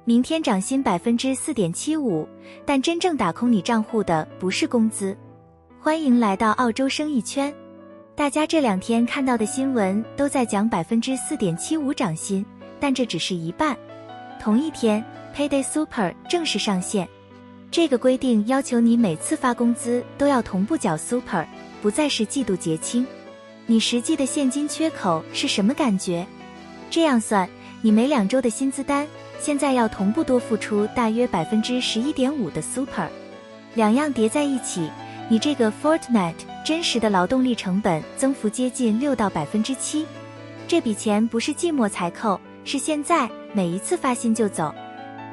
明天涨薪 4.75%， 但真正打空你账户的不是工资。欢迎来到澳洲生意圈。大家这2天看到的新闻都在讲 4.75% 涨薪，但这只是一半。同一天 Payday Super 正式上线，这个规定要求你每次发工资都要同步缴 Super， 不再是季度结清。你实际的现金缺口是什么感觉？这样算，你每2周的薪资单现在要同步多付出大约 11.5% 的 Super， 两样叠在一起，你这个 Fortnite 真实的劳动力成本增幅接近6到 7%。 这笔钱不是季末才扣，是现在每一次发薪就走。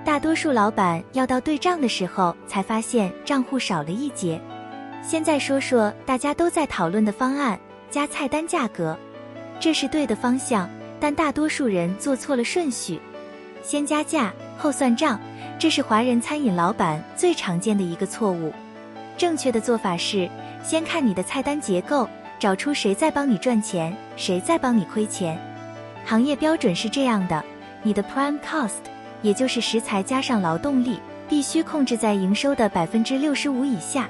大多数老板要到对账的时候才发现账户少了一节。现在说说大家都在讨论的方案，加菜单价格。这是对的方向，但大多数人做错了顺序。先加价后算账，这是华人餐饮老板最常见的一个错误。正确的做法是，先看你的菜单结构，找出谁在帮你赚钱，谁在帮你亏钱。行业标准是这样的，你的 Prime Cost， 也就是食材加上劳动力，必须控制在营收的 65% 以下。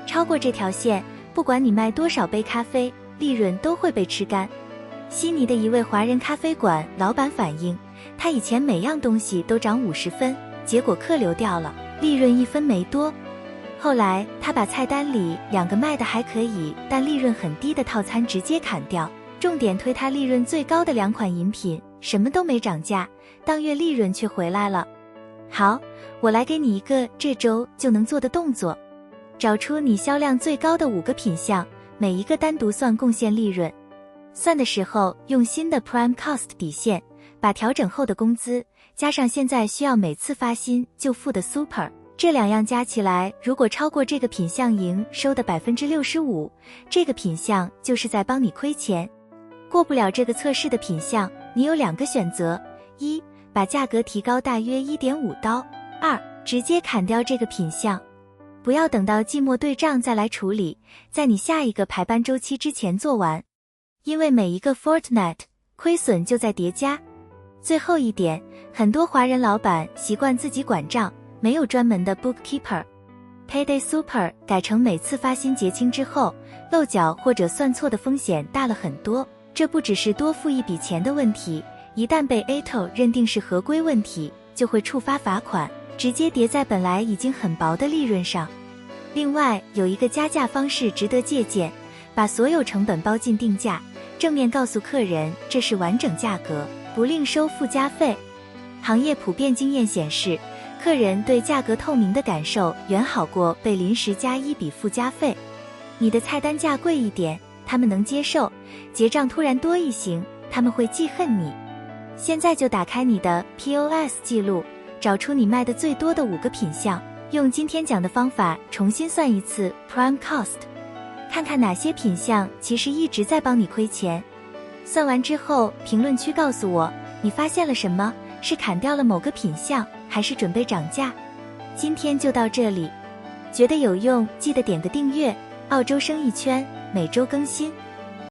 超过这条线，不管你卖多少杯咖啡，利润都会被吃干。悉尼的一位华人咖啡馆老板反映，他以前每样东西都涨50分，结果客流掉了，利润1分没多。后来他把菜单里2个卖的还可以但利润很低的套餐直接砍掉，重点推他利润最高的2款饮品，什么都没涨价，当月利润却回来了。好，我来给你一个这周就能做的动作，找出你销量最高的5个品项，每一个单独算贡献利润。算的时候用新的 Prime Cost 底线，把调整后的工资加上现在需要每次发薪就付的 Super， 这2样加起来，如果超过这个品项营收的 65%， 这个品项就是在帮你亏钱。过不了这个测试的品项，你有2个选择：一，把价格提高大约 1.5刀；二，直接砍掉这个品项。不要等到季末对账再来处理，在你下一个排班周期之前做完。因为每一个 Fortnite 亏损就在叠加。最后一点，很多华人老板习惯自己管账，没有专门的 bookkeeper。Payday Super 改成每次发薪结清之后，漏缴或者算错的风险大了很多。这不只是多付一笔钱的问题，一旦被 ATO 认定是合规问题，就会触发罚款，直接叠在本来已经很薄的利润上。另外，有一个加价方式值得借鉴，把所有成本包进定价，正面告诉客人这是完整价格，不另收附加费。行业普遍经验显示，客人对价格透明的感受远好过被临时加一笔附加费。你的菜单价贵一点，他们能接受；结账突然多一行，他们会记恨你。现在就打开你的 POS 记录，找出你卖的最多的5个品项，用今天讲的方法重新算一次 Prime Cost， 看看哪些品项其实一直在帮你亏钱。算完之后评论区告诉我你发现了什么，是砍掉了某个品项，还是准备涨价。今天就到这里，觉得有用记得点个订阅。澳洲生意圈每周更新。